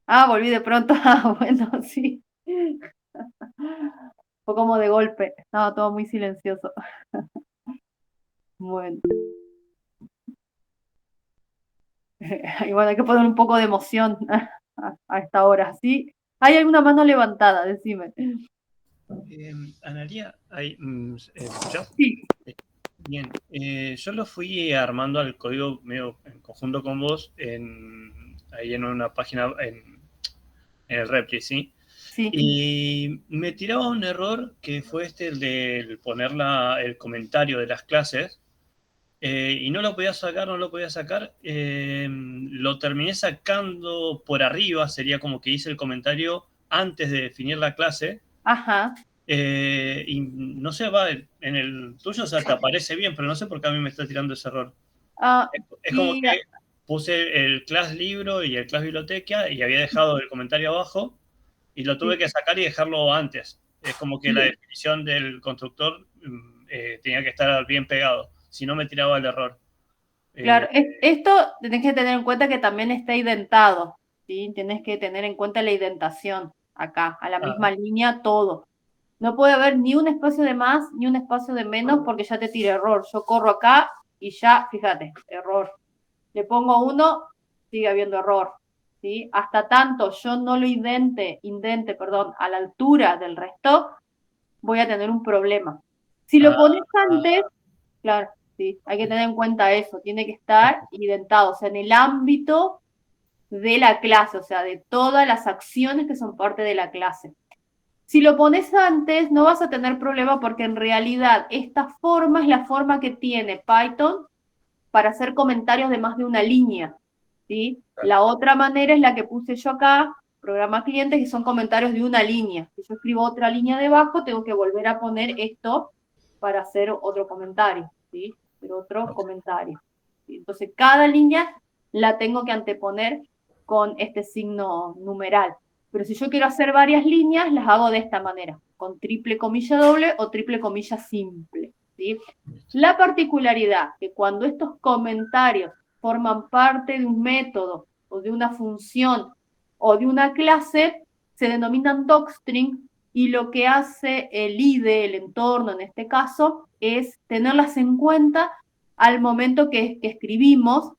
Ah, volví de pronto. Ah, bueno, sí. Fue como de golpe. Estaba todo muy silencioso. Bueno. Y bueno, hay que poner un poco de emoción a esta hora, ¿sí? ¿Hay alguna mano levantada? Decime. Analia, ¿me escuchás? Sí, Bien, yo lo fui armando al código medio en conjunto con vos ahí en una página en el Repli, ¿sí? sí. Y me tiraba un error que fue el de poner el comentario de las clases y no lo podía sacar, no lo podía sacar. Lo terminé sacando por arriba, sería como que hice el comentario antes de definir la clase. Ajá. Y no sé, va, en el tuyo o sea, te aparece bien, pero no sé por qué a mí me está tirando ese error. Ah, Es como sí, que puse el class libro y el class biblioteca y había dejado el comentario abajo y lo tuve sí, que sacar y dejarlo antes. Es como que la sí. definición del constructor tenía que estar bien pegado, si no me tiraba el error. Claro, Eh, esto tenés que tener en cuenta que también está identado, ¿sí? Tienes que tener en cuenta la identación acá, a la ah, misma línea, todo. No puede haber ni un espacio de más ni un espacio de menos porque ya te tira error. Yo corro acá y ya, fíjate, error. Le pongo uno, sigue habiendo error, ¿sí? Hasta tanto yo no lo perdón, a la altura del resto, voy a tener un problema. Si lo pones antes, ah, claro, sí, hay que tener en cuenta eso, tiene que estar identado, o sea, en el ámbito de la clase, o sea, de todas las acciones que son parte de la clase. Si lo pones antes, no vas a tener problema porque en realidad esta forma es la forma que tiene Python para hacer comentarios de más de una línea, ¿sí? La otra manera es la que puse yo acá, programa clientes, que son comentarios de una línea. Si yo escribo otra línea debajo, tengo que volver a poner esto para hacer otro comentario, ¿sí? Hacer otro ok. comentario. ¿Sí? Entonces, cada línea la tengo que anteponer con este signo numeral. Pero si yo quiero hacer varias líneas, las hago de esta manera, con triple comilla doble o triple comilla simple, ¿sí? La particularidad que cuando estos comentarios forman parte de un método o de una función o de una clase, se denominan docstring y lo que hace el IDE, el entorno en este caso, es tenerlas en cuenta al momento que escribimos.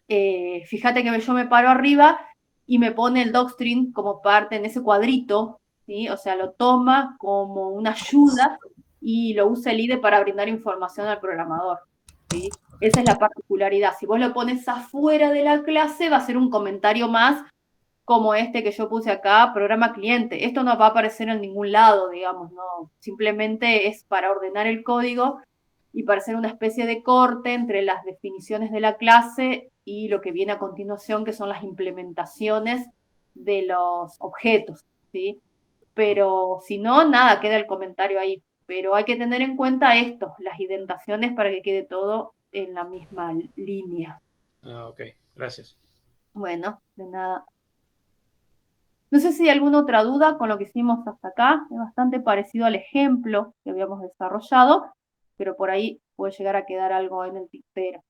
Fíjate que yo me paro arriba y me pone el docstring como parte en ese cuadrito, ¿sí? O sea, lo toma como una ayuda y lo usa el IDE para brindar información al programador, ¿sí? Esa es la particularidad. Si vos lo pones afuera de la clase, va a ser un comentario más como este que yo puse acá, programa cliente. Esto no va a aparecer en ningún lado, digamos, no. Simplemente es para ordenar el código y para hacer una especie de corte entre las definiciones de la clase y lo que viene a continuación, que son las implementaciones de los objetos, ¿sí? Pero si no, nada, queda el comentario ahí. Pero hay que tener en cuenta esto, las indentaciones para que quede todo en la misma línea. Ok, gracias. Bueno, de nada. No sé si hay alguna otra duda con lo que hicimos hasta acá. Es bastante parecido al ejemplo que habíamos desarrollado, pero por ahí puede llegar a quedar algo en el tintero.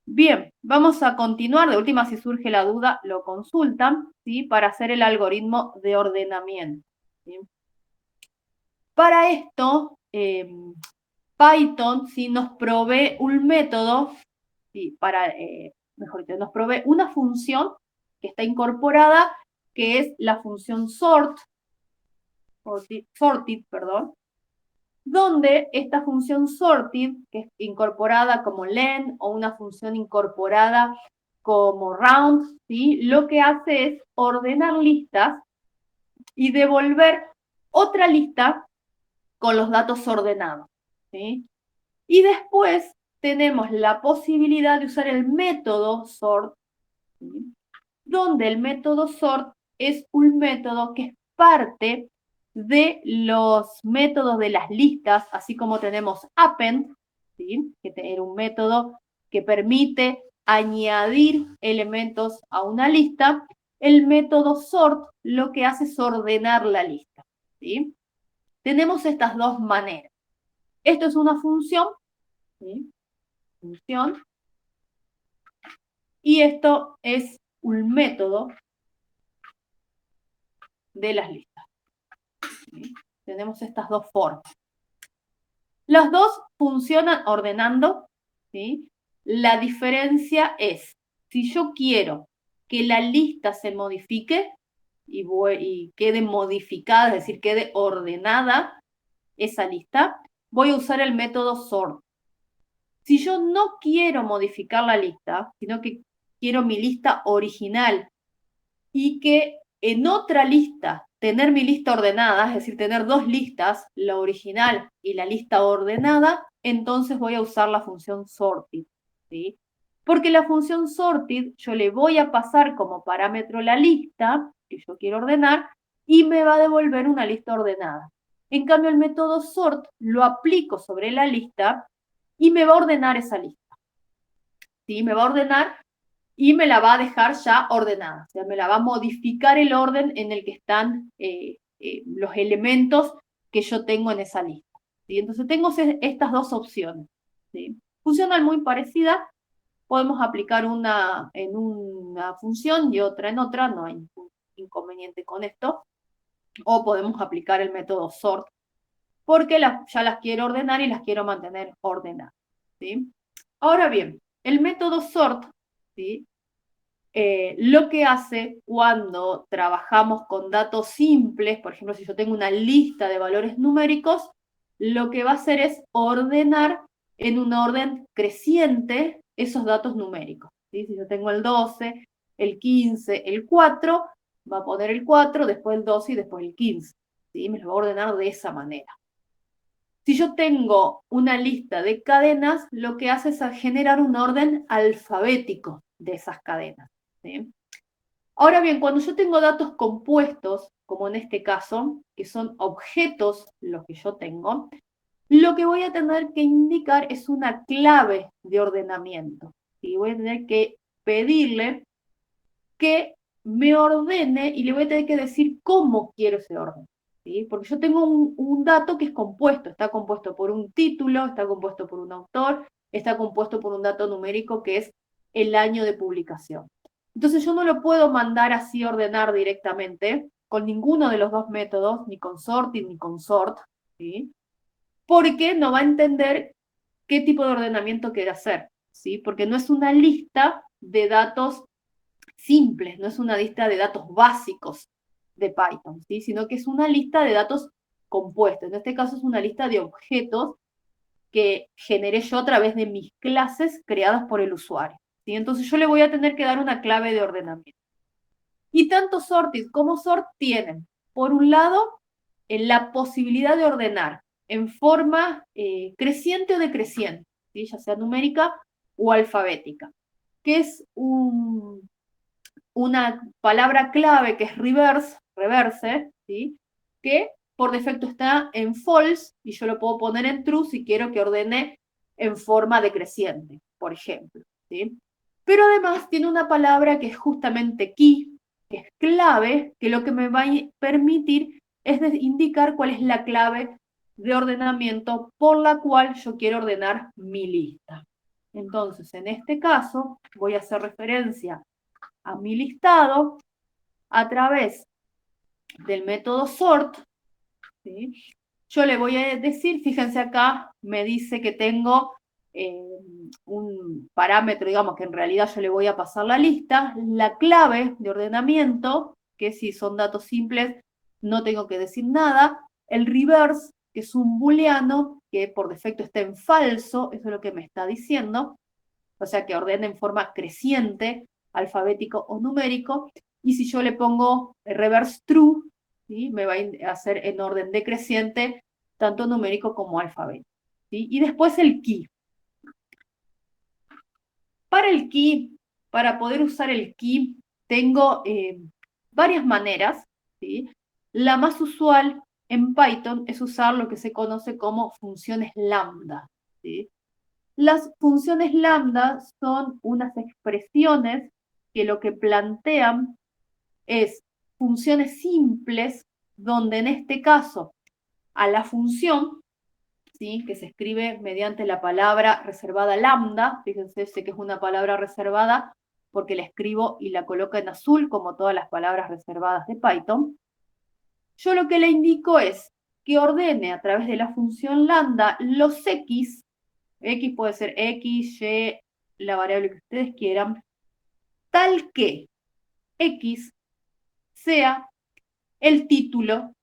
Bien, vamos a continuar. De última, si surge la duda, lo consultan, ¿sí? Para hacer el algoritmo de ordenamiento, ¿sí? Para esto, Python sí nos provee un método, sí, mejor dicho, nos provee una función que está incorporada, que es la función sorted, perdón, donde esta función sorted, que es incorporada como len o una función incorporada como round, ¿sí? Lo que hace es ordenar listas y devolver otra lista con los datos ordenados, ¿sí? Y después tenemos la posibilidad de usar el método sort, ¿sí? Donde el método sort es un método que es parte de los métodos de las listas, así como tenemos append, ¿sí? Que era un método que permite añadir elementos a una lista. El método sort lo que hace es ordenar la lista, ¿sí? Tenemos estas dos maneras. Esto es una función, ¿sí? Función, y esto es un método de las listas. ¿Sí? Tenemos estas dos formas. Las dos funcionan ordenando, ¿sí? La diferencia es, si yo quiero que la lista se modifique y quede modificada, es decir, quede ordenada esa lista, voy a usar el método sort. Si yo no quiero modificar la lista, sino que quiero mi lista original y que en otra lista tener mi lista ordenada, es decir, tener dos listas, la original y la lista ordenada, entonces voy a usar la función sorted, ¿sí? Porque la función sorted yo le voy a pasar como parámetro la lista que yo quiero ordenar y me va a devolver una lista ordenada. En cambio, el método sort lo aplico sobre la lista y me va a ordenar esa lista, ¿sí? Me va a ordenar y me la va a dejar ya ordenada, o sea, me la va a modificar el orden en el que están los elementos que yo tengo en esa lista, ¿sí? Entonces tengo estas dos opciones, ¿sí? Funcionan muy parecidas, podemos aplicar una en una función y otra en otra, no hay inconveniente con esto, o podemos aplicar el método sort, porque ya las quiero ordenar y las quiero mantener ordenadas, ¿sí? Ahora bien, el método sort, ¿sí? Lo que hace cuando trabajamos con datos simples, por ejemplo, si yo tengo una lista de valores numéricos, lo que va a hacer es ordenar en un orden creciente esos datos numéricos, ¿sí? Si yo tengo el 12, el 15, el 4, va a poner el 4, después el 12 y después el 15, ¿sí? Me lo va a ordenar de esa manera. Si yo tengo una lista de cadenas, lo que hace es generar un orden alfabético de esas cadenas, ¿sí? Ahora bien, cuando yo tengo datos compuestos, como en este caso, que son objetos los que yo tengo, lo que voy a tener que indicar es una clave de ordenamiento. Y voy a tener que pedirle que me ordene y le voy a tener que decir cómo quiero ese orden, ¿sí? Porque yo tengo un dato que es compuesto, está compuesto por un título, está compuesto por un autor, está compuesto por un dato numérico que es el año de publicación. Entonces yo no lo puedo mandar así ordenar directamente con ninguno de los dos métodos, ni con sorting ni con sort, ¿sí? Porque no va a entender qué tipo de ordenamiento quiere hacer, ¿sí? Porque no es una lista de datos simples, no es una lista de datos básicos de Python, ¿sí? Sino que es una lista de datos compuestos. En este caso es una lista de objetos que generé yo a través de mis clases creadas por el usuario, ¿sí? Entonces yo le voy a tener que dar una clave de ordenamiento. Y tanto sorted como sort tienen, por un lado, la posibilidad de ordenar en forma creciente o decreciente, ¿sí? Ya sea numérica o alfabética, que es una palabra clave que es reverse, ¿sí? Que por defecto está en false y yo lo puedo poner en true si quiero que ordene en forma decreciente, por ejemplo, ¿sí? Pero además tiene una palabra que es justamente key, que es clave, que lo que me va a permitir es indicar cuál es la clave de ordenamiento por la cual yo quiero ordenar mi lista. Entonces, en este caso, voy a hacer referencia a mi listado a través del método sort, ¿sí? Yo le voy a decir, fíjense acá, me dice que tengo un parámetro, digamos que en realidad yo le voy a pasar la lista, la clave de ordenamiento, que si son datos simples no tengo que decir nada, el reverse, que es un booleano que por defecto está en falso, eso es lo que me está diciendo, o sea que ordena en forma creciente, alfabético o numérico, y si yo le pongo reverse true, ¿sí? Me va a hacer en orden decreciente, tanto numérico como alfabético, ¿sí? Y después el key. Para el key, para poder usar el key, tengo varias maneras, ¿sí? La más usual en Python es usar lo que se conoce como funciones lambda, ¿sí? Las funciones lambda son unas expresiones que lo que plantean es funciones simples, donde en este caso a la función, ¿sí? Que se escribe mediante la palabra reservada lambda, fíjense, sé que es una palabra reservada porque la escribo y la coloco en azul, como todas las palabras reservadas de Python. Yo lo que le indico es que ordene a través de la función lambda los x puede ser x, y, la variable que ustedes quieran, tal que x sea el título,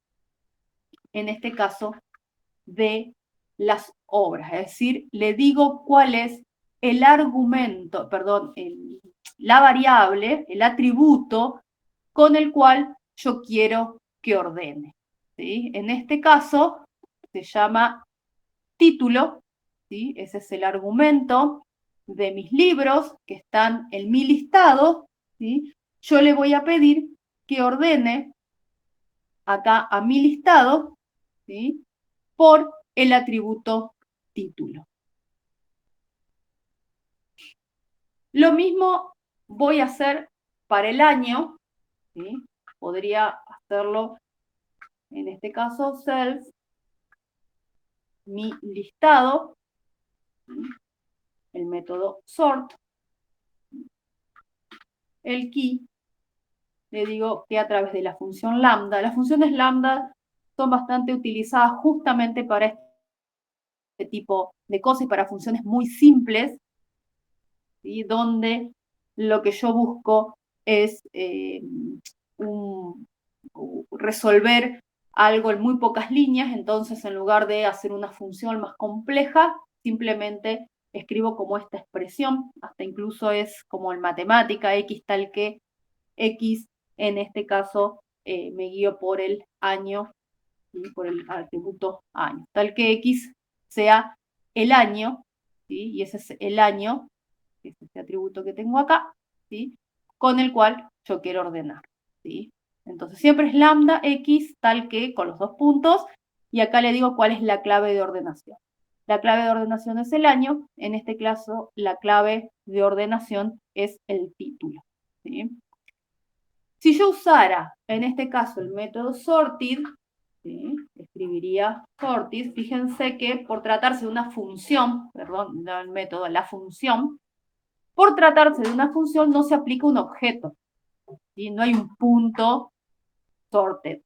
en este caso, de las obras. Es decir, le digo cuál es el argumento, perdón, la variable, el atributo con el cual yo quiero que ordene. ¿Sí? En este caso se llama título, ¿sí? Ese es el argumento de mis libros que están en mi listado, ¿sí? Yo le voy a pedir que ordene acá a mi listado, ¿sí? Por el atributo título. Lo mismo voy a hacer para el año, ¿sí? Podría hacerlo, en este caso, self, mi listado, ¿sí? El método sort, el key, le digo que a través de la función lambda, las funciones lambda son bastante utilizadas justamente para este tipo de cosas y para funciones muy simples, ¿sí? Donde lo que yo busco es resolver algo en muy pocas líneas, entonces en lugar de hacer una función más compleja, simplemente escribo como esta expresión, hasta incluso es como en matemática, x tal que x, en este caso me guío por el año, ¿sí? Por el atributo año, tal que x sea el año, ¿sí? Y ese es el año, que es este atributo que tengo acá, ¿sí? Con el cual yo quiero ordenar, ¿sí? Entonces siempre es lambda x tal que con los dos puntos, y acá le digo cuál es la clave de ordenación. La clave de ordenación es el año, en este caso la clave de ordenación es el título, ¿sí? Si yo usara, en este caso, el método sorted, ¿sí? Escribiría sorted, fíjense que por tratarse de una función, perdón, no el método, la función, por tratarse de una función no se aplica un objeto, ¿sí? No hay un punto sorted,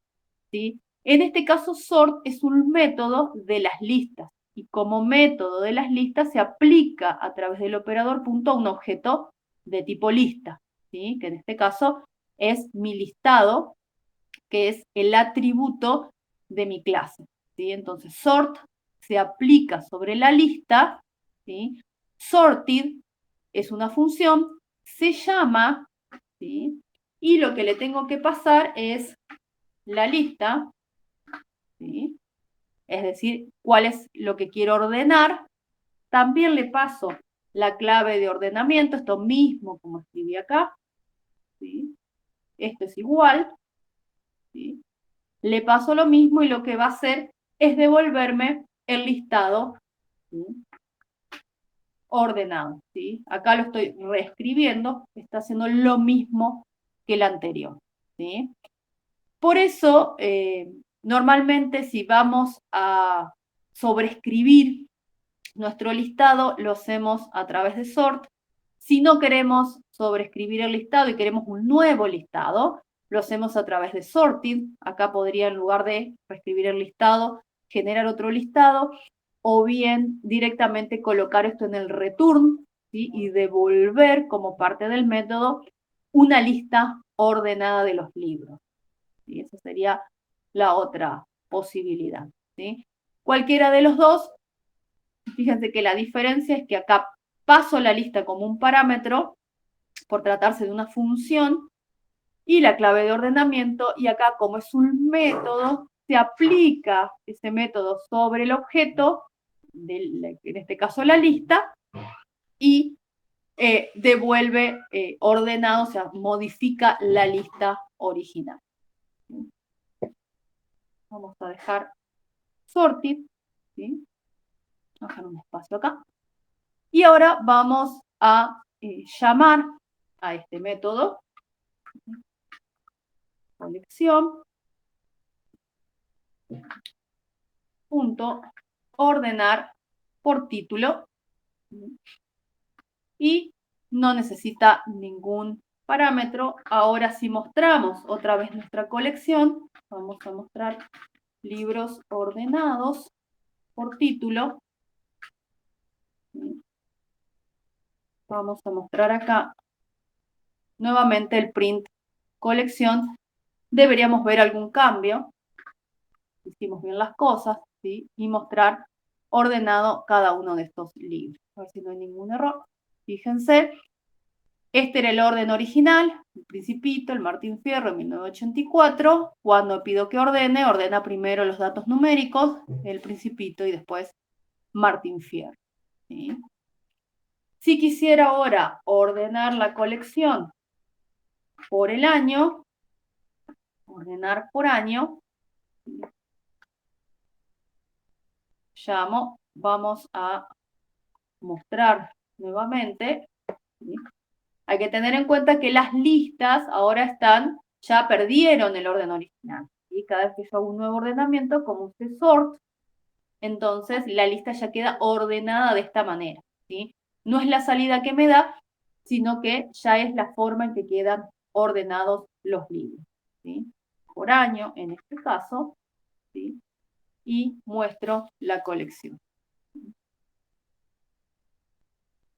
¿sí? En este caso, sort es un método de las listas, y como método de las listas se aplica a través del operador punto a un objeto de tipo lista, ¿sí? Que en este caso es mi listado, que es el atributo de mi clase, ¿sí? Entonces, sort se aplica sobre la lista, ¿sí? Sorted es una función, se llama, ¿sí? Y lo que le tengo que pasar es la lista, ¿sí? Es decir, cuál es lo que quiero ordenar. También le paso la clave de ordenamiento, esto mismo como escribí acá, ¿sí? Esto es igual, ¿sí? Le paso lo mismo y lo que va a hacer es devolverme el listado, ¿sí? Ordenado, ¿sí? Acá lo estoy reescribiendo, está haciendo lo mismo que el anterior, ¿sí? Por eso, normalmente si vamos a sobreescribir nuestro listado, lo hacemos a través de sort. Si no queremos sobreescribir el listado y queremos un nuevo listado, lo hacemos a través de sorted. Acá podría, en lugar de reescribir el listado, generar otro listado, o bien directamente colocar esto en el return, ¿sí? Y devolver como parte del método una lista ordenada de los libros, ¿sí? Esa sería la otra posibilidad, ¿sí? Cualquiera de los dos, fíjense que la diferencia es que acá paso la lista como un parámetro por tratarse de una función y la clave de ordenamiento, y acá como es un método, se aplica ese método sobre el objeto, en este caso la lista, y devuelve ordenado, o sea, modifica la lista original. Vamos a dejar sorted, ¿sí? Vamos a dejar un espacio acá. Y ahora vamos a llamar a este método, colección, punto, ordenar por título, y no necesita ningún parámetro. Ahora si mostramos otra vez nuestra colección, vamos a mostrar libros ordenados por título. Vamos a mostrar acá nuevamente el print colección. Deberíamos ver algún cambio. Hicimos bien las cosas, ¿sí? Y mostrar ordenado cada uno de estos libros. A ver si no hay ningún error. Fíjense, este era el orden original, el Principito, el Martín Fierro en 1984. Cuando pido que ordena primero los datos numéricos, el Principito y después Martín Fierro. ¿Sí? Si quisiera ahora ordenar la colección por el año, ordenar por año, llamo, vamos a mostrar nuevamente. ¿Sí? Hay que tener en cuenta que las listas ahora ya perdieron el orden original. ¿Sí? Cada vez que yo hago un nuevo ordenamiento, como usted sort, entonces la lista ya queda ordenada de esta manera. ¿Sí? No es la salida que me da, sino que ya es la forma en que quedan ordenados los libros. ¿Sí? Por año, en este caso, ¿sí? Y muestro la colección.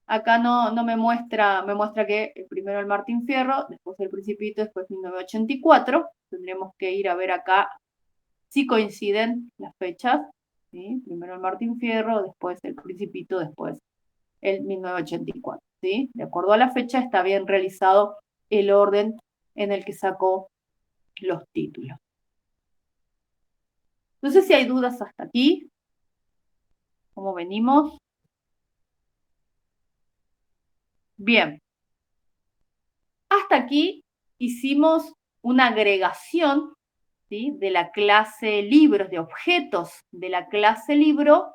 Acá no me muestra que primero el Martín Fierro, después el Principito, después 1984. Tendremos que ir a ver acá si coinciden las fechas. ¿Sí? Primero el Martín Fierro, después el Principito, después el 1984. ¿Sí? De acuerdo a la fecha está bien realizado el orden en el que sacó los títulos. No sé si hay dudas hasta aquí. ¿Cómo venimos? Bien. Hasta aquí hicimos una agregación, ¿sí? De la clase libros, de objetos de la clase libro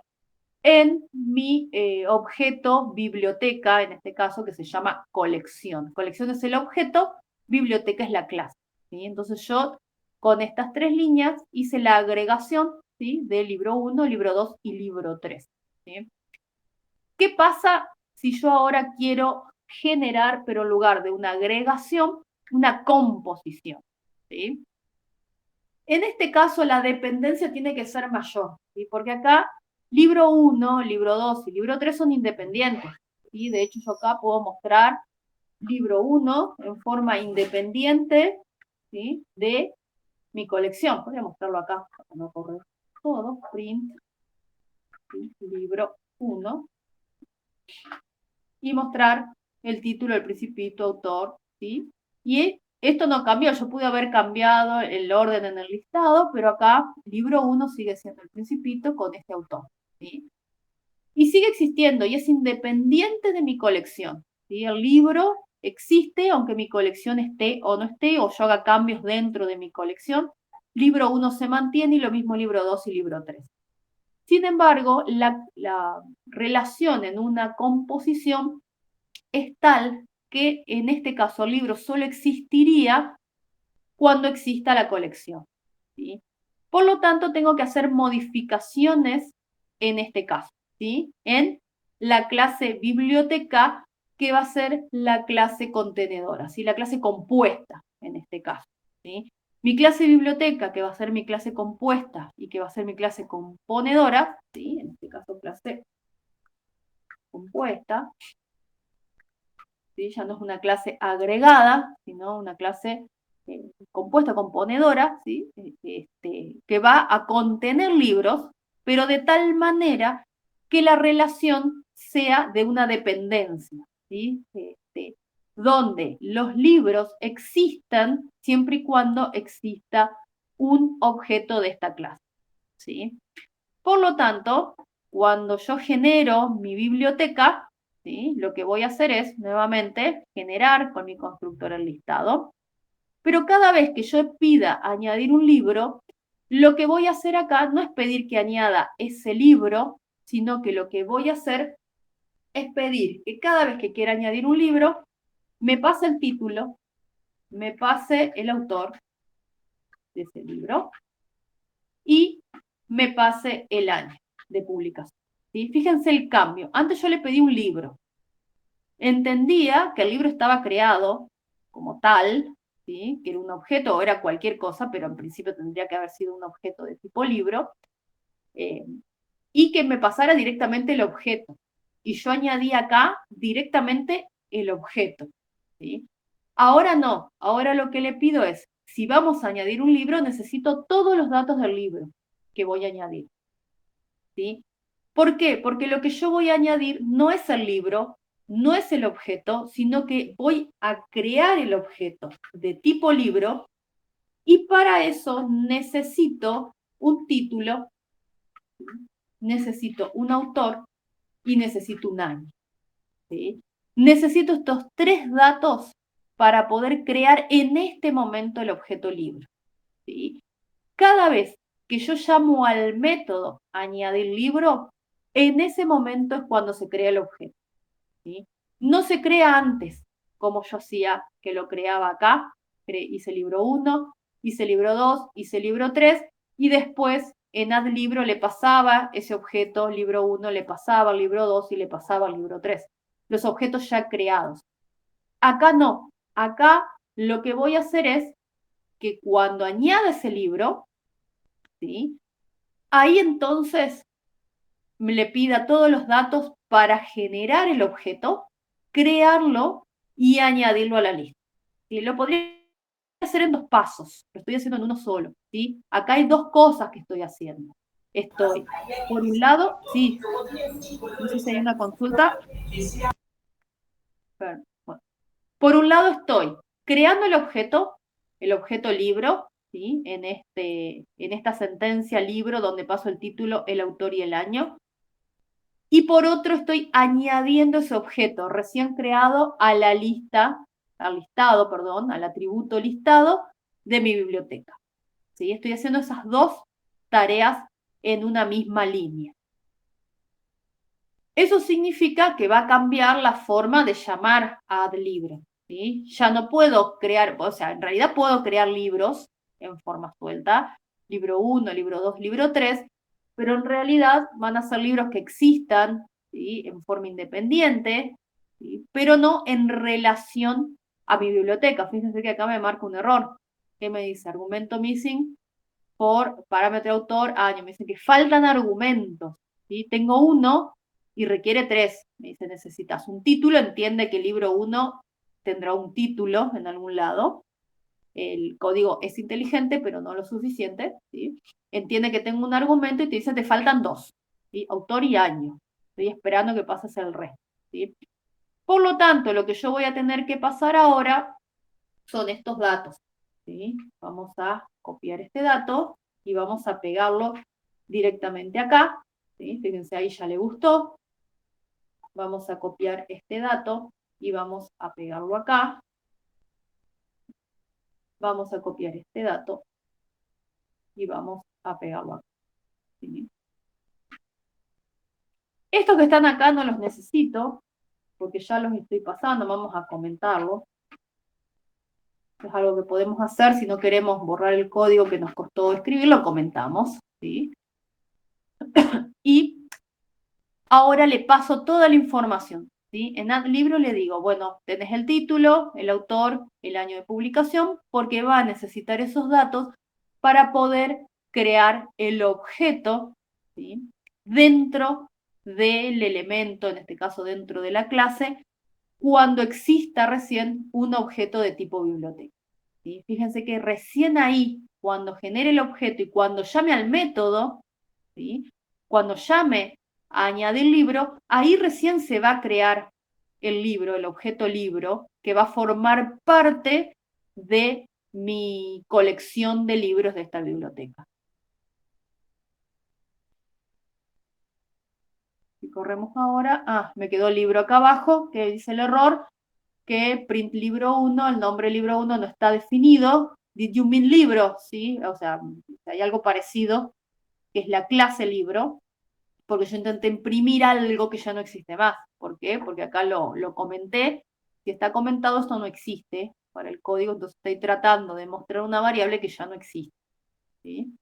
en mi objeto biblioteca, en este caso que se llama colección. Colección es el objeto, biblioteca es la clase. ¿Sí? Entonces yo con estas tres líneas hice la agregación, ¿sí? De libro 1, libro 2 y libro 3. ¿Sí? ¿Qué pasa si yo ahora quiero generar, pero en lugar de una agregación, una composición? ¿Sí? En este caso, la dependencia tiene que ser mayor, ¿sí? Porque acá libro 1, libro 2 y libro 3 son independientes. ¿Sí? De hecho, yo acá puedo mostrar libro 1 en forma independiente, ¿sí? De mi colección. Voy a mostrarlo acá para no correr todo. Print, ¿sí? Libro 1. Y mostrar el título, el principito, autor, ¿sí? Y esto no cambió, yo pude haber cambiado el orden en el listado, pero acá libro 1 sigue siendo el principito con este autor, ¿sí? Y sigue existiendo y es independiente de mi colección, ¿sí? El libro existe aunque mi colección esté o no esté, o yo haga cambios dentro de mi colección. Libro 1 se mantiene y lo mismo libro 2 y libro 3. Sin embargo, la relación en una composición es tal que en este caso el libro solo existiría cuando exista la colección. ¿Sí? Por lo tanto, tengo que hacer modificaciones en este caso, ¿sí? En la clase biblioteca, que va a ser la clase contenedora, ¿sí? La clase compuesta en este caso. ¿Sí? Mi clase biblioteca, que va a ser mi clase compuesta y que va a ser mi clase componedora, ¿sí? En este caso clase compuesta, ¿sí? Ya no es una clase agregada, sino una clase compuesta, componedora, ¿sí? Que va a contener libros, pero de tal manera que la relación sea de una dependencia, ¿sí? Donde los libros existan siempre y cuando exista un objeto de esta clase, ¿sí? Por lo tanto, cuando yo genero mi biblioteca, ¿sí? Lo que voy a hacer es, nuevamente, generar con mi constructor el listado. Pero cada vez que yo pida añadir un libro, lo que voy a hacer acá no es pedir que añada ese libro, sino que lo que voy a hacer es pedir que cada vez que quiera añadir un libro, me pase el título, me pase el autor de ese libro y me pase el año de publicación. ¿Sí? Fíjense el cambio. Antes yo le pedí un libro. entendía que el libro estaba creado como tal, ¿sí? Que era un objeto o era cualquier cosa, pero en principio tendría que haber sido un objeto de tipo libro, y que me pasara directamente el objeto. Y yo añadí acá directamente el objeto, ¿sí? Ahora no, ahora lo que le pido es, si vamos a añadir un libro, necesito todos los datos del libro que voy a añadir, ¿sí? ¿Por qué? Porque lo que yo voy a añadir no es el libro, no es el objeto, sino que voy a crear el objeto de tipo libro y para eso necesito un título, necesito un autor y necesito un año, ¿sí? Necesito estos tres datos para poder crear en este momento el objeto libro, ¿sí? Cada vez que yo llamo al método añadir libro, en ese momento es cuando se crea el objeto, ¿sí? No se crea antes, como yo hacía, que lo creaba acá, hice libro 1, hice libro 2, hice libro 3, y después en add libro le pasaba ese objeto, libro 1 le pasaba al libro 2 y le pasaba al libro 3. Los objetos ya creados. Acá no, acá lo que voy a hacer es que cuando añada ese libro, ¿sí? Ahí entonces me le pida todos los datos para generar el objeto, crearlo y añadirlo a la lista, ¿sí? Lo podría hacer en dos pasos, lo estoy haciendo en uno solo, ¿sí? Acá hay dos cosas que estoy haciendo. Estoy, por un lado, sí, no sé si hay una consulta. Bueno, por un lado estoy creando el objeto libro, ¿sí? En esta sentencia libro donde paso el título, el autor y el año. Y por otro estoy añadiendo ese objeto recién creado a la lista, al listado, perdón, al atributo listado de mi biblioteca, ¿sí? Estoy haciendo esas dos tareas en una misma línea. Eso significa que va a cambiar la forma de llamar a libro, ¿sí? Ya no puedo crear, o sea, en realidad puedo crear libros en forma suelta, libro 1, libro 2, libro 3, pero en realidad van a ser libros que existan, ¿sí? En forma independiente, ¿sí? Pero no en relación a mi biblioteca. Fíjense que acá me marca un error. ¿Qué me dice? Argumento missing por parámetro autor, año. Me dice que faltan argumentos, ¿sí? Tengo uno y requiere tres. Me dice, necesitas un título, entiende que el libro 1 tendrá un título en algún lado. El código es inteligente, pero no lo suficiente, ¿sí? Entiende que tengo un argumento y te dice, te faltan dos, ¿sí? Autor y año. Estoy esperando que pases el resto, ¿sí? Por lo tanto, lo que yo voy a tener que pasar ahora son estos datos, ¿sí? Vamos a copiar este dato y vamos a pegarlo directamente acá, ¿sí? Fíjense, ahí ya le gustó. Vamos a copiar este dato y vamos a pegarlo acá. Vamos a copiar este dato y vamos a pegarlo acá, ¿sí? Estos que están acá no los necesito porque ya los estoy pasando, vamos a comentarlo. Es algo que podemos hacer si no queremos borrar el código que nos costó escribir, lo comentamos, ¿sí? Y ahora le paso toda la información, ¿sí? En Add Libro le digo, bueno, tenés el título, el autor, el año de publicación, porque va a necesitar esos datos para poder crear el objeto, ¿sí? Dentro del elemento, en este caso dentro de la clase, cuando exista recién un objeto de tipo biblioteca, ¿sí? Fíjense que recién ahí, cuando genere el objeto y cuando llame al método, ¿sí? Cuando llame a añadir libro, ahí recién se va a crear el libro, el objeto libro, que va a formar parte de mi colección de libros de esta biblioteca. Si corremos ahora, me quedó el libro acá abajo, que dice el error, que print libro 1, el nombre libro 1 no está definido. Did you mean libro? ¿Sí? O sea, hay algo parecido, que es la clase libro, porque yo intenté imprimir algo que ya no existe más. ¿Por qué? Porque acá lo comenté. Si está comentado, esto no existe para el código, entonces estoy tratando de mostrar una variable que ya no existe, ¿sí?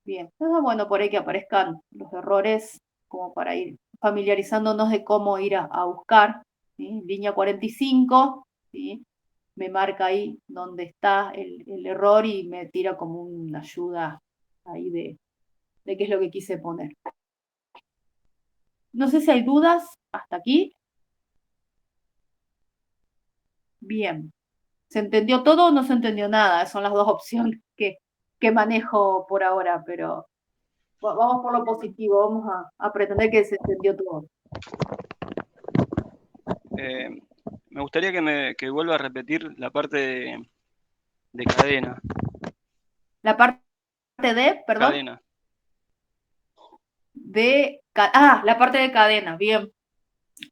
Bien, entonces bueno, por ahí que aparezcan los errores como para ir familiarizándonos de cómo ir a buscar ¿sí? Línea 45, ¿sí? Me marca ahí donde está el error y me tira como una ayuda ahí de qué es lo que quise poner. No sé si hay dudas hasta aquí. Bien. ¿Se entendió todo o no se entendió nada? Son las dos opciones que manejo por ahora, pero vamos por lo positivo, vamos a pretender que se entendió todo. Me gustaría que vuelva a repetir la parte de cadena. La parte de, perdón, Cadena. la parte de cadena, bien.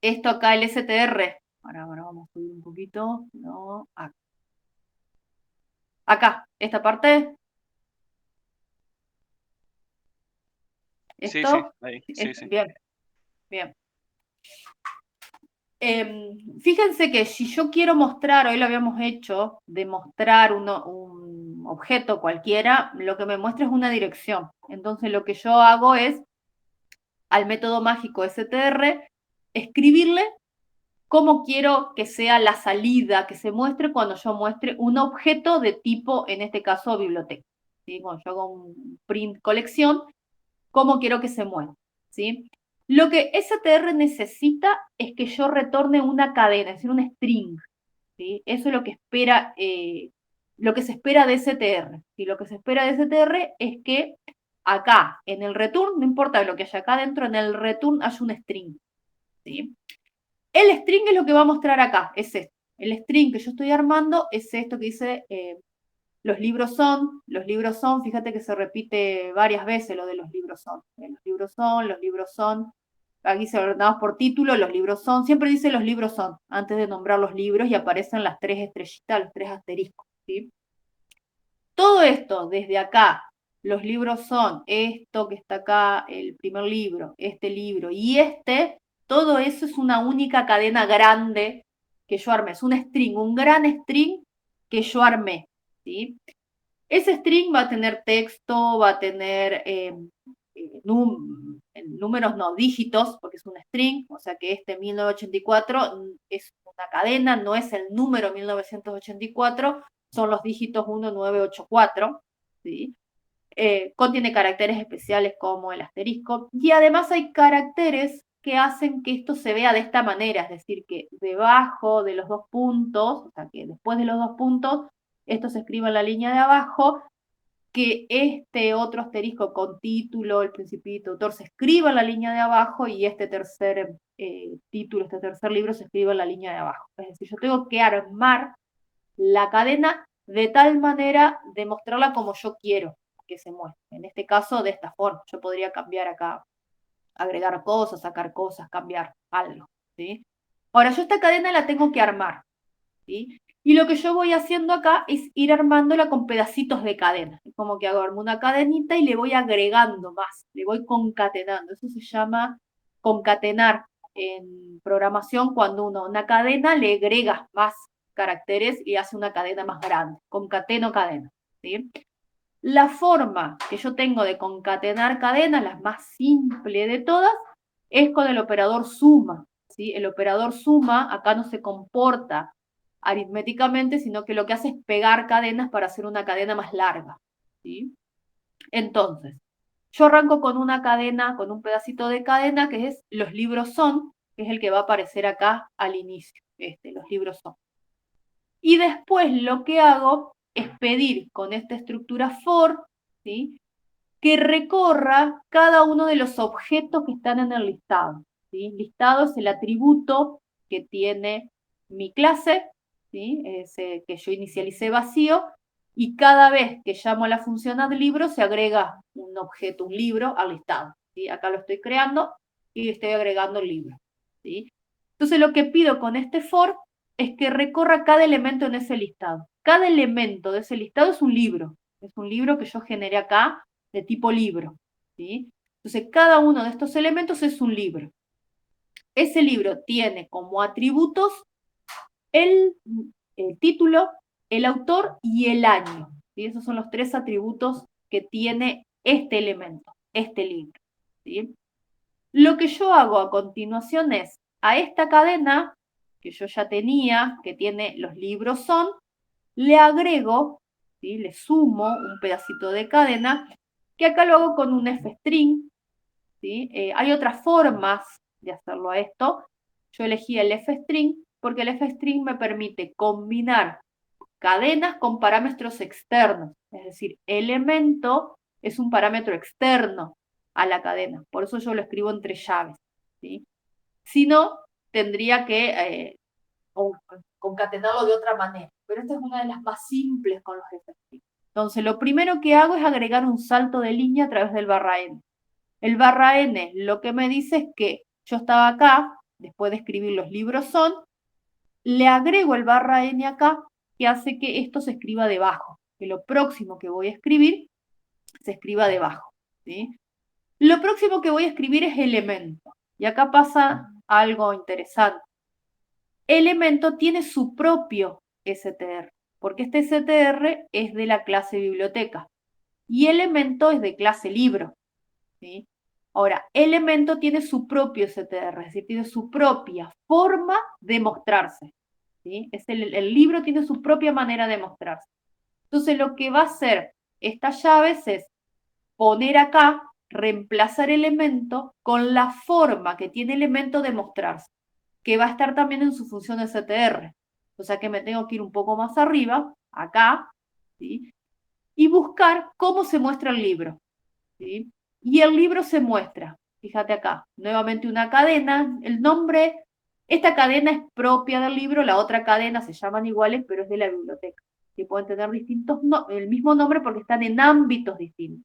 Esto acá, el STR. Ahora vamos a subir un poquito. No, acá, esta parte. Sí, Esto. ahí, sí. Bien, bien. Fíjense que si yo quiero mostrar, hoy lo habíamos hecho, de mostrar un objeto cualquiera, lo que me muestra es una dirección. Entonces lo que yo hago es, al método mágico STR, escribirle cómo quiero que sea la salida que se muestre cuando yo muestre un objeto de tipo, en este caso, biblioteca. ¿Sí? Cuando yo hago un print colección, cómo quiero que se muestre. ¿Sí? Lo que STR necesita es que yo retorne una cadena, es decir, un string. ¿Sí? Eso es lo que espera, lo que se espera de STR. ¿Sí? Lo que se espera de STR es que acá, en el return, no importa lo que haya acá adentro, en el return haya un string. ¿Sí? El string es lo que va a mostrar acá, es esto. El string que yo estoy armando es esto que dice los libros son, fíjate que se repite varias veces lo de los libros son. Los libros son, aquí se ordenados por título, los libros son, siempre dice los libros son, antes de nombrar los libros y aparecen las 3 estrellitas, los 3 asteriscos, ¿sí? Todo esto, desde acá, los libros son esto que está acá, el primer libro, este libro y este, todo eso es una única cadena grande que yo armé. Es un string, un gran string que yo armé, ¿sí? Ese string va a tener texto, va a tener números, no, dígitos, porque es un string, o sea que este 1984 es una cadena, no es el número 1984, son los dígitos 1984, ¿sí? Contiene caracteres especiales como el asterisco, y además hay caracteres que hacen que esto se vea de esta manera, es decir, que debajo de los dos puntos, o sea, que después de los dos puntos, esto se escribe en la línea de abajo, que este otro asterisco con título, el principito, autor, se escriba en la línea de abajo y este tercer título, este tercer libro se escriba en la línea de abajo. Es decir, yo tengo que armar la cadena de tal manera de mostrarla como yo quiero que se muestre. En este caso, de esta forma. Yo podría cambiar acá, agregar cosas, sacar cosas, cambiar algo, ¿sí? Ahora, yo esta cadena la tengo que armar, ¿sí? Y lo que yo voy haciendo acá es ir armándola con pedacitos de cadena. Es como que armo una cadenita y le voy agregando más, le voy concatenando. Eso se llama concatenar en programación, cuando uno a una cadena le agrega más caracteres y hace una cadena más grande. Concateno cadena, ¿sí? La forma que yo tengo de concatenar cadenas, la más simple de todas, es con el operador suma, ¿sí? El operador suma acá no se comporta aritméticamente, sino que lo que hace es pegar cadenas para hacer una cadena más larga, ¿sí? Entonces, yo arranco con una cadena, con un pedacito de cadena que es los libros son, que es el que va a aparecer acá al inicio, los libros son. Y después lo que hago es pedir con esta estructura for, ¿sí?, que recorra cada uno de los objetos que están en el listado, ¿sí? Listado es el atributo que tiene mi clase, ¿sí?, ese que yo inicialicé vacío, y cada vez que llamo a la función addLibro se agrega un objeto, un libro, al listado, ¿sí? Acá lo estoy creando y estoy agregando el libro, ¿sí? Entonces lo que pido con este for es que recorra cada elemento en ese listado. Cada elemento de ese listado es un libro que yo generé acá de tipo libro, ¿sí? Entonces cada uno de estos elementos es un libro. Ese libro tiene como atributos el título, el autor y el año, ¿sí? Esos son los 3 atributos que tiene este elemento, este libro, ¿sí? Lo que yo hago a continuación es, a esta cadena que yo ya tenía, que tiene los libros son, le agrego, ¿sí? Le sumo un pedacito de cadena, que acá lo hago con un f-string, ¿sí? Hay otras formas de hacerlo a esto. Yo elegí el f-string porque el f-string me permite combinar cadenas con parámetros externos, es decir, elemento es un parámetro externo a la cadena, por eso yo lo escribo entre llaves, ¿sí? Si no, tendría que concatenarlo de otra manera, pero esta es una de las más simples con los f-string. Entonces, lo primero que hago es agregar un salto de línea a través del barra n. El barra n lo que me dice es que yo estaba acá, después de escribir los libros son, le agrego el barra n acá, que hace que esto se escriba debajo, que lo próximo que voy a escribir se escriba debajo, ¿sí? Lo próximo que voy a escribir es elemento, y acá pasa algo interesante. Elemento tiene su propio str, porque este str es de la clase biblioteca, y elemento es de clase libro, ¿sí? Ahora, elemento tiene su propio str, es decir, tiene su propia forma de mostrarse, ¿sí? El libro tiene su propia manera de mostrarse. Entonces, lo que va a hacer estas llaves es poner acá, reemplazar elemento con la forma que tiene elemento de mostrarse, que va a estar también en su función str. O sea que me tengo que ir un poco más arriba, acá, ¿sí? Y buscar cómo se muestra el libro, ¿sí? Y el libro se muestra, fíjate acá, nuevamente una cadena, el nombre, esta cadena es propia del libro, la otra cadena se llaman iguales, pero es de la biblioteca, que pueden tener distintos el mismo nombre porque están en ámbitos distintos.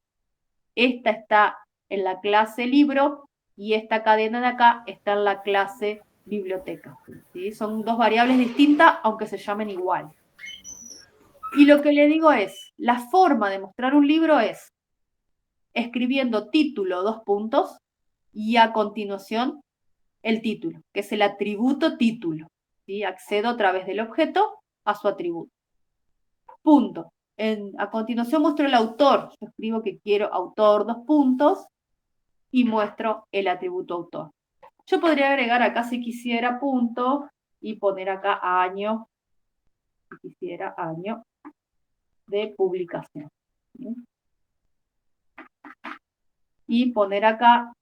Esta está en la clase libro y esta cadena de acá está en la clase biblioteca, ¿sí? Son dos variables distintas, aunque se llamen igual. Y lo que le digo es, la forma de mostrar un libro es escribiendo título, dos puntos, y a continuación el título, que es el atributo título, ¿sí? Accedo a través del objeto a su atributo. Punto. A continuación muestro el autor. Yo escribo que quiero autor, dos puntos, y muestro el atributo autor. Yo podría agregar acá si quisiera punto y poner acá año, si quisiera año de publicación, ¿sí? Y poner acá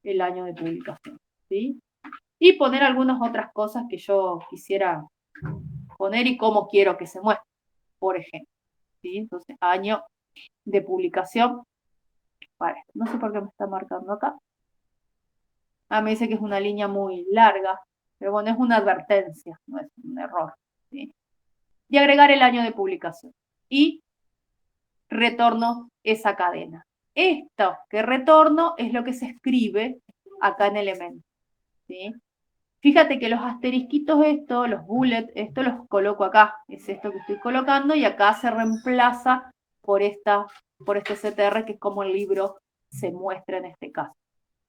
el año de publicación, ¿sí? Y poner algunas otras cosas que yo quisiera poner y cómo quiero que se muestre, por ejemplo, ¿sí? Entonces, año de publicación, vale, no sé por qué me está marcando acá. Me dice que es una línea muy larga, pero bueno, es una advertencia, no es un error, ¿sí? Y agregar el año de publicación. Y retorno esa cadena. Esto que retorno es lo que se escribe acá en elemento, ¿sí? Fíjate que los asterisquitos estos, los bullets, esto los coloco acá, es esto que estoy colocando, y acá se reemplaza por este CTR, que es como el libro se muestra en este caso,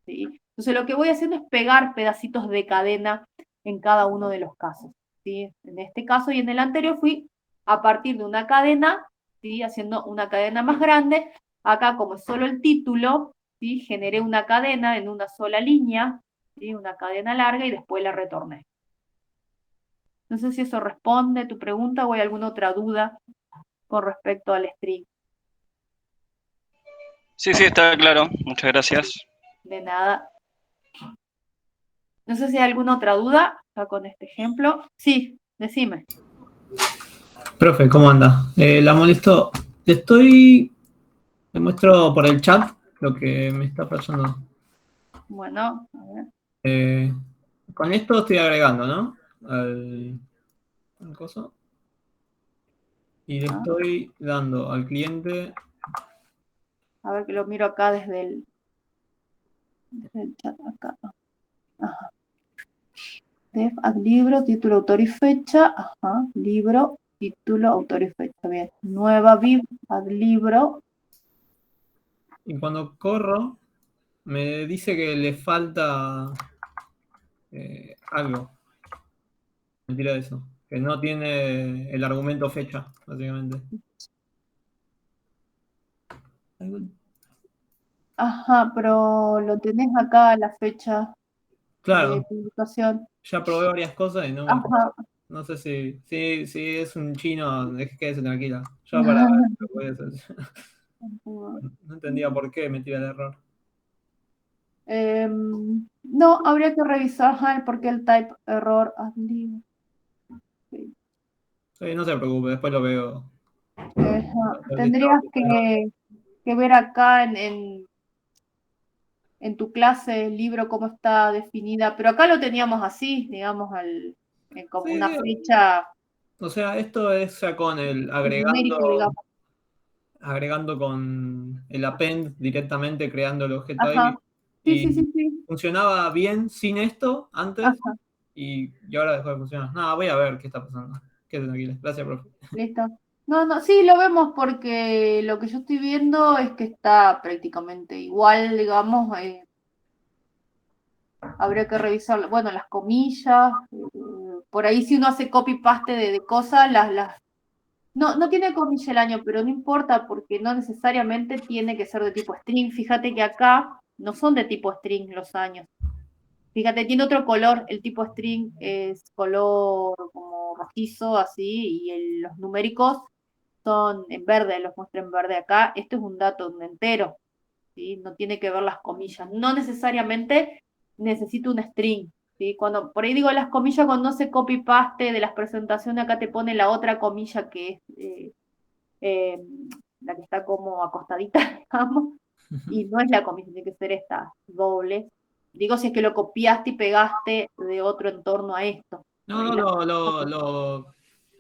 ¿sí? Entonces lo que voy haciendo es pegar pedacitos de cadena en cada uno de los casos, ¿sí? En este caso y en el anterior fui a partir de una cadena, ¿sí? Haciendo una cadena más grande. Acá, como es solo el título, ¿sí? Generé una cadena en una sola línea, ¿sí? Una cadena larga, y después la retorné. No sé si eso responde a tu pregunta o hay alguna otra duda con respecto al string. Sí, sí, está claro. Muchas gracias. De nada. No sé si hay alguna otra duda acá con este ejemplo. Sí, decime. Profe, ¿cómo anda? La molesto. Le muestro por el chat lo que me está pasando. Bueno, a ver. Con esto estoy agregando, ¿no? Al coso. Y le estoy dando al cliente. A ver que lo miro acá desde el chat acá. Ajá. Def add libro, título, autor y fecha. Ajá. Libro, título, autor y fecha. Bien. Nueva viv, add libro. Y cuando corro, me dice que le falta algo. Mentira de eso. Que no tiene el argumento fecha, básicamente. Ajá, pero lo tenés acá la fecha. Claro, publicación. ya probé varias cosas y no, Ajá. no sé si es un chino, quédese tranquila. Yo para lo voy a hacer. No entendía por qué me tira el error. No, habría que revisar ajá, por qué el type error. Sí, no se preocupe, después lo veo. Lo listado Tendrías de errores. que ver acá en tu clase el libro cómo está definida, pero acá lo teníamos así, digamos, como Sí, una sí. fecha O sea, esto es ya con el numérica, digamos. agregando con el append directamente, creando el objeto Ajá. ahí. Sí, sí, Y sí, sí. funcionaba bien sin esto antes Ajá, y ahora dejó de funcionar. Nada, voy a ver qué está pasando. Quédate tranquila. Gracias, profe. listo. No, no, sí, lo vemos porque lo que yo estoy viendo es que está prácticamente igual, digamos, habría que revisar, bueno, las comillas, por ahí si uno hace copy-paste de cosas, no tiene comilla el año, pero no importa porque no necesariamente tiene que ser de tipo string. Fíjate que acá no son de tipo string los años. Fíjate, tiene otro color, el tipo string es color como rojizo, así, y los numéricos son en verde, los muestra en verde acá. Esto es un dato un entero, ¿sí? No tiene que ver las comillas. No necesariamente necesito un string, ¿sí? Cuando, por ahí digo las comillas, cuando no se copy-paste de las presentaciones, acá te pone la otra comilla que es eh, la que está como acostadita, digamos, y no es la comilla, tiene que ser esta doble. Digo, si es que lo copiaste y pegaste de otro entorno a esto. Por No, ahí no, lo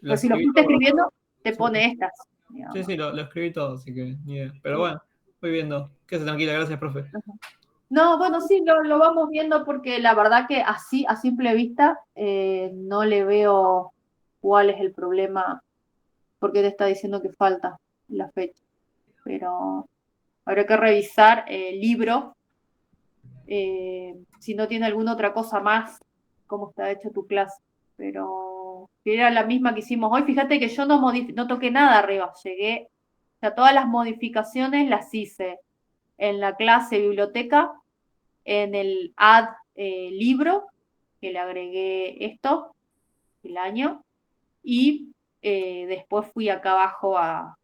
pues si lo escribí fuiste todo. escribiendo, te Sí, pone estas, sí, digamos. sí, lo escribí todo, así que ni idea. Pero ¿Sí? bueno, voy viendo. Quédese tranquila, gracias, profe. No, bueno, sí, lo vamos viendo porque la verdad que así, a simple vista, no le veo cuál es el problema, porque te está diciendo que falta la fecha. Pero habrá que revisar el libro, si no tiene alguna otra cosa más, cómo está hecha tu clase. Pero que era la misma que hicimos hoy. Fíjate que yo no toqué nada arriba, llegué, o sea, todas las modificaciones las hice en la clase biblioteca, en el add libro, que le agregué esto, el año, y después fui acá abajo a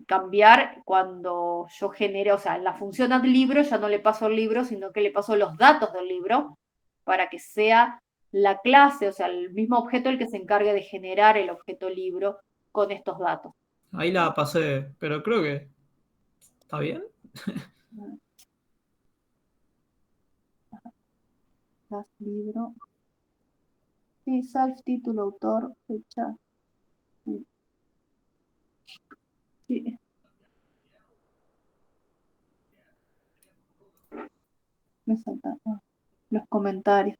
cambiar cuando yo generé, o sea, en la función add libro ya no le paso el libro, sino que le paso los datos del libro para que sea la clase, o sea, el mismo objeto el que se encargue de generar el objeto libro con estos datos. Ahí la pasé, pero creo que está bien. Class libro. Sí, self, título, autor, fecha. Sí, me saltan los comentarios.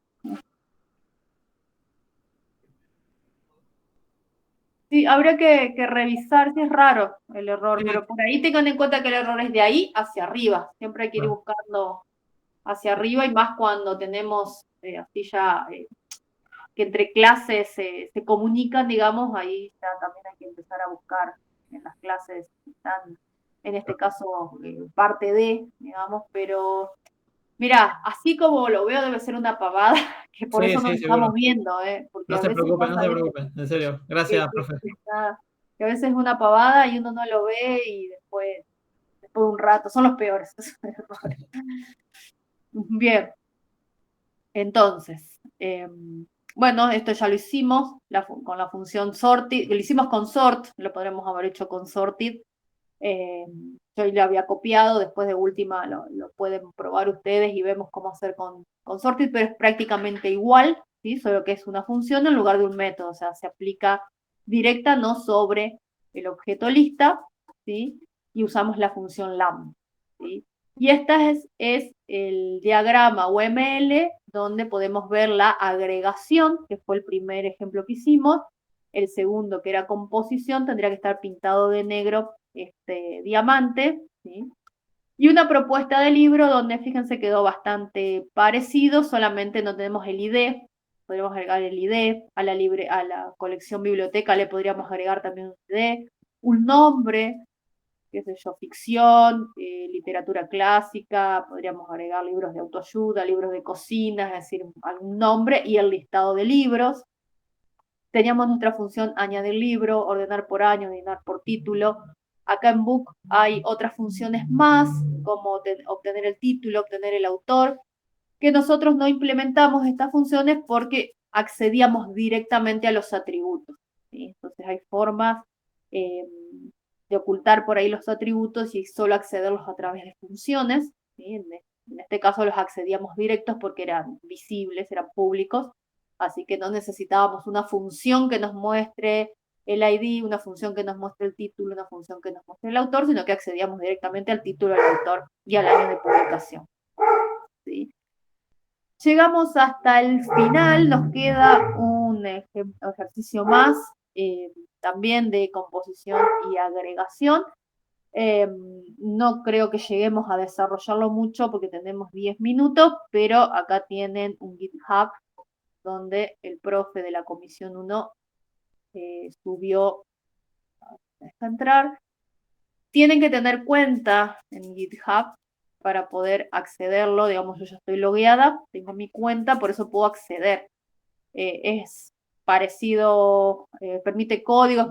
Sí, habría que revisar si es raro el error, Sí, pero por ahí tengan en cuenta que el error es de ahí hacia arriba. Siempre hay que ir bueno. buscando hacia arriba y más cuando tenemos así ya que entre clases se comunican, digamos, ahí ya también hay que empezar a buscar en las clases que están, en este caso, parte de, digamos, pero mira, así como lo veo debe ser una pavada, que por Sí, eso nos sí, estamos seguro. viendo, porque No a se veces preocupen, no pasa, se ¿viste? preocupen, en serio. que, Gracias, que- profe. que que a veces es una pavada y uno no lo ve y después de un rato, son los peores esos errores. Bien, entonces, bueno, esto ya lo hicimos con la función sorted, lo hicimos con sort, lo podremos haber hecho con sorted. Eh, yo lo había copiado, después de última lo pueden probar ustedes y vemos cómo hacer con sorted, pero es prácticamente igual, ¿sí? Solo que es una función en lugar de un método, o sea, se aplica directa, no sobre el objeto lista, ¿sí? Y usamos la función lam, ¿sí? Y este es el diagrama UML donde podemos ver la agregación, que fue el primer ejemplo que hicimos. El segundo, que era composición, tendría que estar pintado de negro este diamante, ¿sí? Y una propuesta de libro donde, fíjense, quedó bastante parecido, solamente no tenemos el ID, podríamos agregar el ID, a la colección biblioteca le podríamos agregar también un ID, un nombre, qué sé yo, ficción, literatura clásica, podríamos agregar libros de autoayuda, libros de cocina, es decir, algún nombre y el listado de libros. Teníamos nuestra función añadir libro, ordenar por año, ordenar por título. Acá en Book hay otras funciones más, como obtener el título, obtener el autor, que nosotros no implementamos estas funciones porque accedíamos directamente a los atributos, ¿sí? Entonces hay formas de ocultar por ahí los atributos y solo accederlos a través de funciones, ¿sí? En este caso los accedíamos directos porque eran visibles, eran públicos, así que no necesitábamos una función que nos muestre el ID, una función que nos muestre el título, una función que nos muestre el autor, sino que accedíamos directamente al título, al autor y al año de publicación, ¿sí? Llegamos hasta el final, nos queda un ejercicio más, también de composición y agregación. No creo que lleguemos a desarrollarlo mucho porque tenemos 10 minutos, pero acá tienen un GitHub donde el profe de la comisión 1 subió, deja entrar. Tienen que tener cuenta en GitHub para poder accederlo, digamos, yo ya estoy logueada, tengo mi cuenta, por eso puedo acceder. Es parecido, permite códigos,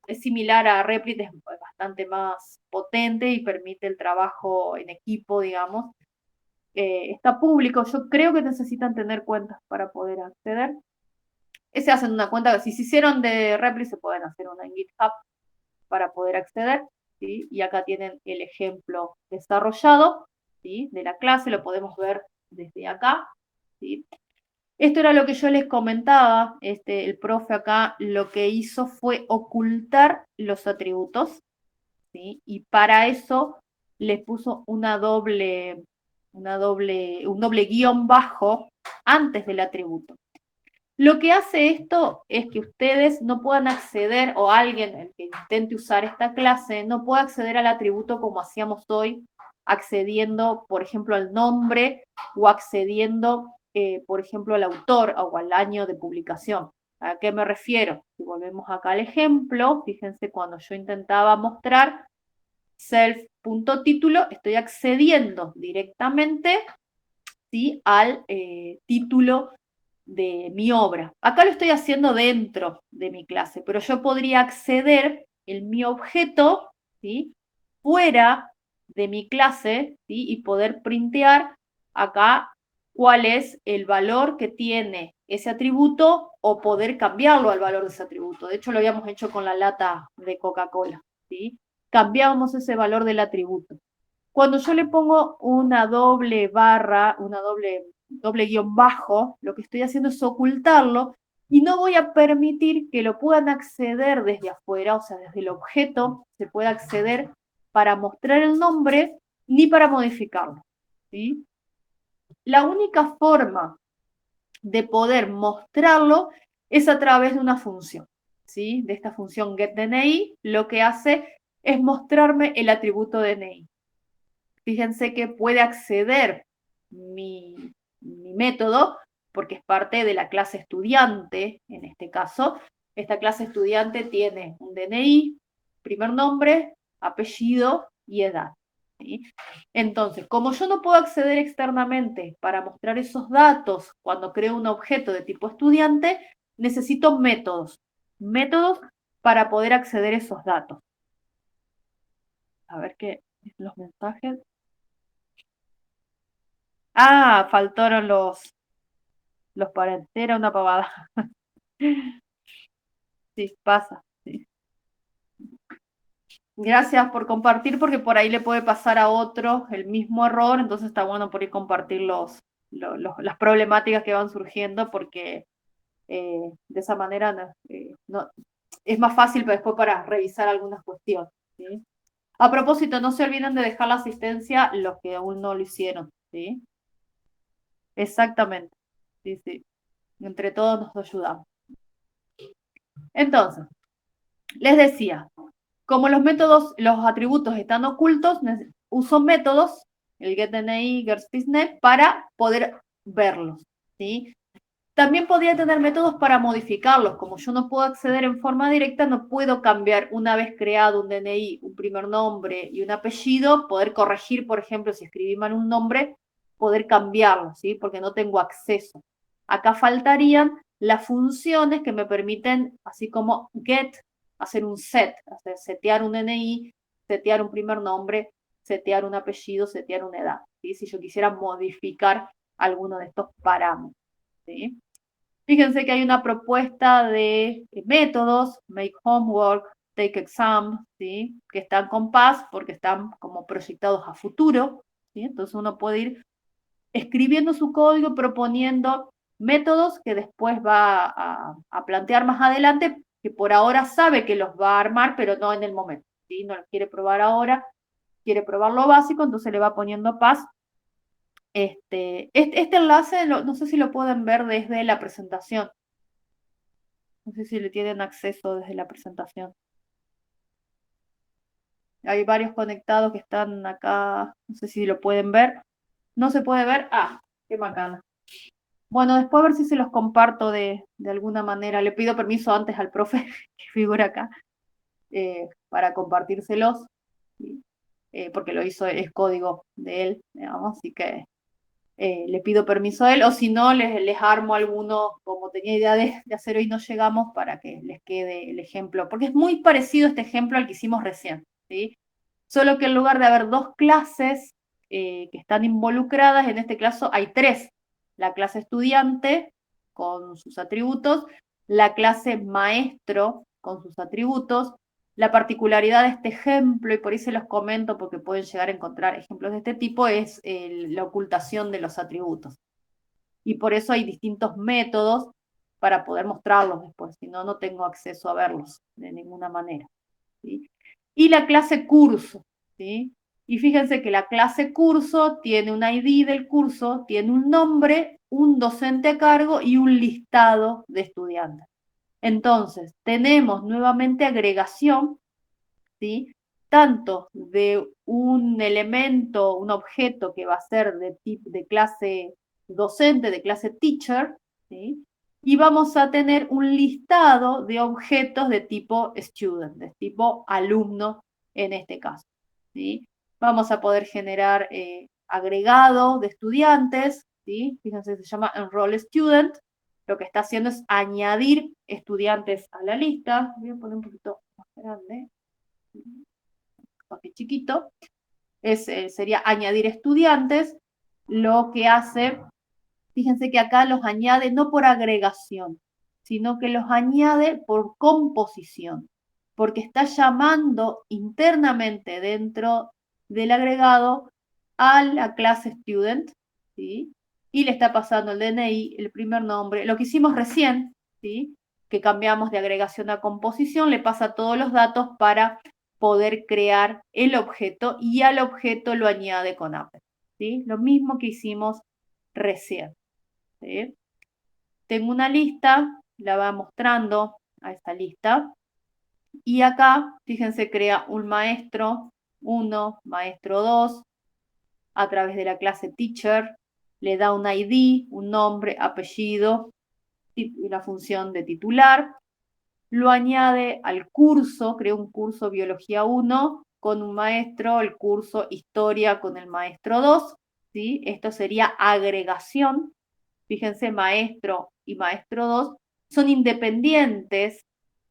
es similar a Replit, es bastante más potente y permite el trabajo en equipo, digamos. Está público, yo creo que necesitan tener cuentas para poder acceder. Se hacen una cuenta, si se hicieron de Replit, se pueden hacer una en GitHub para poder acceder. ¿Sí? Y acá tienen el ejemplo desarrollado, ¿sí? De la clase, lo podemos ver desde acá, ¿sí? Esto era lo que yo les comentaba, el profe acá lo que hizo fue ocultar los atributos, ¿sí? Y para eso les puso un doble guión bajo antes del atributo. Lo que hace esto es que ustedes no puedan acceder, o alguien el que intente usar esta clase, no pueda acceder al atributo como hacíamos hoy, accediendo, por ejemplo, al nombre o accediendo, por ejemplo, al autor o al año de publicación. ¿A qué me refiero? Si volvemos acá al ejemplo, fíjense cuando yo intentaba mostrar self.título, estoy accediendo directamente, ¿sí? Al título de mi obra. Acá lo estoy haciendo dentro de mi clase, pero yo podría acceder en mi objeto, ¿sí? Fuera de mi clase, ¿sí? Y poder printear acá cuál es el valor que tiene ese atributo o poder cambiarlo al valor de ese atributo. De hecho, lo habíamos hecho con la lata de Coca-Cola, ¿sí? Cambiábamos ese valor del atributo. Cuando yo le pongo una doble barra, doble guión bajo, lo que estoy haciendo es ocultarlo y no voy a permitir que lo puedan acceder desde afuera, o sea, desde el objeto se pueda acceder para mostrar el nombre ni para modificarlo, ¿sí? La única forma de poder mostrarlo es a través de una función, ¿sí? De esta función getDNI, lo que hace es mostrarme el atributo DNI. Fíjense que puede acceder mi método, porque es parte de la clase estudiante, en este caso. Esta clase estudiante tiene un DNI, primer nombre, apellido y edad, ¿sí? Entonces, como yo no puedo acceder externamente para mostrar esos datos cuando creo un objeto de tipo estudiante, necesito métodos para poder acceder a esos datos. A ver qué los mensajes. Ah, faltaron los parentes. Era una pavada. Sí, pasa. Sí. Gracias por compartir, porque por ahí le puede pasar a otro el mismo error, entonces está bueno por ahí compartir las problemáticas que van surgiendo, porque de esa manera no, es más fácil después para revisar algunas cuestiones, ¿sí? A propósito, no se olviden de dejar la asistencia los que aún no lo hicieron, ¿sí? Exactamente. Sí, sí. Entre todos nos ayudamos. Entonces, les decía, como los atributos están ocultos, uso métodos, el getDNI, getSpaceNet, para poder verlos, ¿sí? También podría tener métodos para modificarlos. Como yo no puedo acceder en forma directa, no puedo cambiar una vez creado un DNI, un primer nombre y un apellido, poder corregir, por ejemplo, si escribí mal un nombre, poder cambiarlo, ¿sí? Porque no tengo acceso. Acá faltarían las funciones que me permiten, así como get, hacer un set, setear un DNI, setear un primer nombre, setear un apellido, setear una edad, ¿sí? Si yo quisiera modificar alguno de estos parámetros, ¿sí? Fíjense que hay una propuesta de métodos, make homework, take exam, ¿sí? Que están con PAS porque están como proyectados a futuro, ¿sí? Entonces uno puede ir escribiendo su código, proponiendo métodos que después va a plantear más adelante, que por ahora sabe que los va a armar, pero no en el momento, ¿sí? No los quiere probar ahora, quiere probar lo básico, entonces le va poniendo PAS. Este enlace, no sé si lo pueden ver desde la presentación. No sé si le tienen acceso desde la presentación. Hay varios conectados que están acá. No sé si lo pueden ver. ¿No se puede ver? Ah, qué macana. Bueno, después a ver si se los comparto de alguna manera. Le pido permiso antes al profe que figura acá para compartírselos. ¿Sí? Porque lo hizo, es código de él, digamos, así que le pido permiso a él, o si no, les armo alguno, como tenía idea de hacer hoy no llegamos, para que les quede el ejemplo, porque es muy parecido este ejemplo al que hicimos recién, ¿sí? Solo que en lugar de haber dos clases que están involucradas, en este caso hay tres, la clase estudiante con sus atributos, la clase maestro con sus atributos. La particularidad de este ejemplo, y por ahí se los comento porque pueden llegar a encontrar ejemplos de este tipo, es la ocultación de los atributos. Y por eso hay distintos métodos para poder mostrarlos después, si no, no tengo acceso a verlos de ninguna manera, ¿sí? Y la clase curso, ¿sí? Y fíjense que la clase curso tiene un ID del curso, tiene un nombre, un docente a cargo y un listado de estudiantes. Entonces, tenemos nuevamente agregación, ¿sí? Tanto de un elemento, un objeto que va a ser de clase docente, de clase teacher, ¿sí? Y vamos a tener un listado de objetos de tipo student, de tipo alumno en este caso, ¿sí? Vamos a poder generar agregado de estudiantes, ¿sí? Fíjense, se llama enroll student. Lo que está haciendo es añadir estudiantes a la lista. Voy a poner un poquito más grande, chiquito. Sería añadir estudiantes. Lo que hace, fíjense que acá los añade no por agregación, sino que los añade por composición, porque está llamando internamente dentro del agregado a la clase student, ¿sí? Y le está pasando el DNI, el primer nombre, lo que hicimos recién, ¿sí? Que cambiamos de agregación a composición, le pasa todos los datos para poder crear el objeto y al objeto lo añade con Apex, ¿sí? Lo mismo que hicimos recién, ¿sí? Tengo una lista, la va mostrando a esta lista, y acá, fíjense, crea un maestro 1, maestro 2, a través de la clase teacher, le da un ID, un nombre, apellido y la función de titular, lo añade al curso, crea un curso Biología 1 con un maestro, el curso Historia con el maestro 2, ¿sí? Esto sería agregación. Fíjense, maestro y maestro 2 son independientes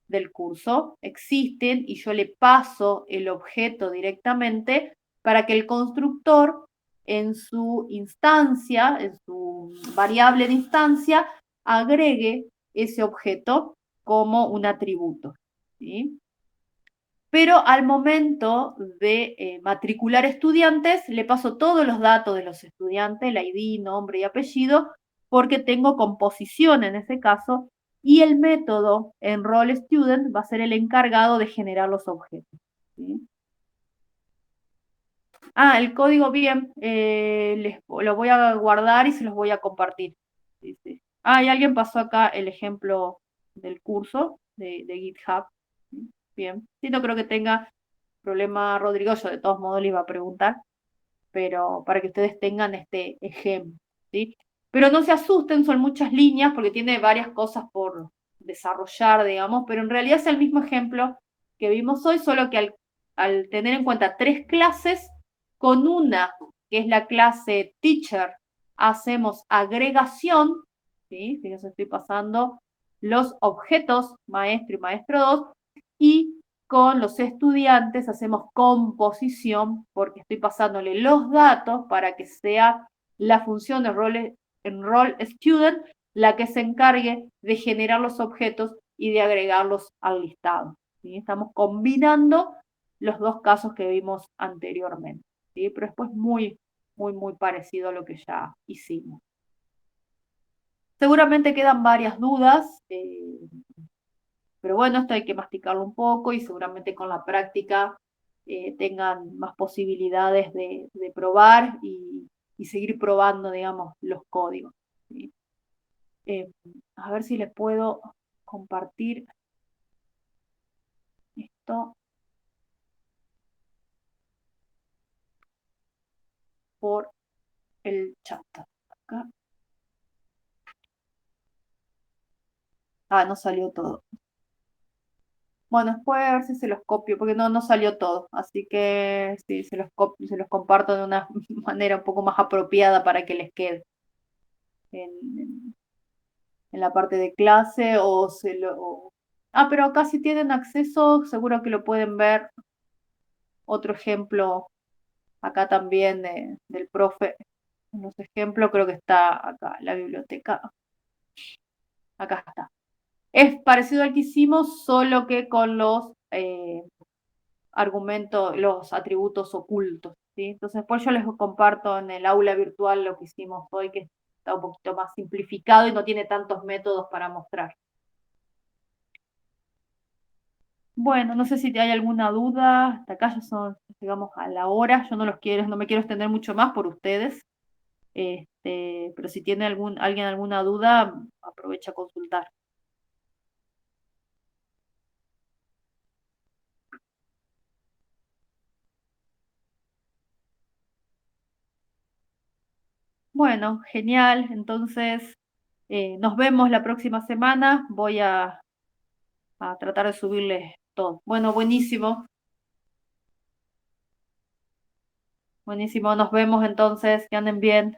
del curso, existen y yo le paso el objeto directamente para que el constructor en su instancia, en su variable de instancia, agregue ese objeto como un atributo, ¿sí? Pero al momento de matricular estudiantes, le paso todos los datos de los estudiantes, el ID, nombre y apellido, porque tengo composición en ese caso, y el método enroll student va a ser el encargado de generar los objetos, ¿sí? Ah, el código bien, lo voy a guardar y se los voy a compartir. Sí, sí. Ah, y alguien pasó acá el ejemplo del curso de GitHub. Bien, sí, no creo que tenga problema Rodrigo, yo de todos modos le iba a preguntar, pero para que ustedes tengan este ejemplo, ¿sí? Pero no se asusten, son muchas líneas porque tiene varias cosas por desarrollar, digamos, pero en realidad es el mismo ejemplo que vimos hoy, solo que al tener en cuenta 3 clases, con una, que es la clase teacher, hacemos agregación, ¿sí? Fíjense, estoy pasando los objetos maestro y maestro 2, y con los estudiantes hacemos composición, porque estoy pasándole los datos para que sea la función de enroll student la que se encargue de generar los objetos y de agregarlos al listado. ¿Sí? Estamos combinando los dos casos que vimos anteriormente, ¿sí? Pero después muy, muy, muy parecido a lo que ya hicimos. Seguramente quedan varias dudas, pero bueno, esto hay que masticarlo un poco y seguramente con la práctica tengan más posibilidades de probar y seguir probando, digamos, los códigos. ¿Sí? A ver si les puedo compartir esto por el chat. Acá. Ah, no salió todo. Bueno, después a ver si se los copio, porque no salió todo. Así que sí, se los comparto de una manera un poco más apropiada para que les quede en la parte de clase pero acá si tienen acceso, seguro que lo pueden ver. Otro ejemplo acá también del profe. Unos ejemplos, creo que está acá, la biblioteca. Acá está. Es parecido al que hicimos, solo que con los argumentos, los atributos ocultos, ¿sí? Entonces, después yo les comparto en el aula virtual lo que hicimos hoy, que está un poquito más simplificado y no tiene tantos métodos para mostrar. Bueno, no sé si hay alguna duda. Hasta acá ya son, digamos, a la hora. Yo no me quiero extender mucho más por ustedes. Pero si tiene alguien alguna duda, aprovecha a consultar. Bueno, genial. Entonces, nos vemos la próxima semana. Voy a tratar de subirles todo. Bueno, buenísimo. Buenísimo, nos vemos entonces. Que anden bien.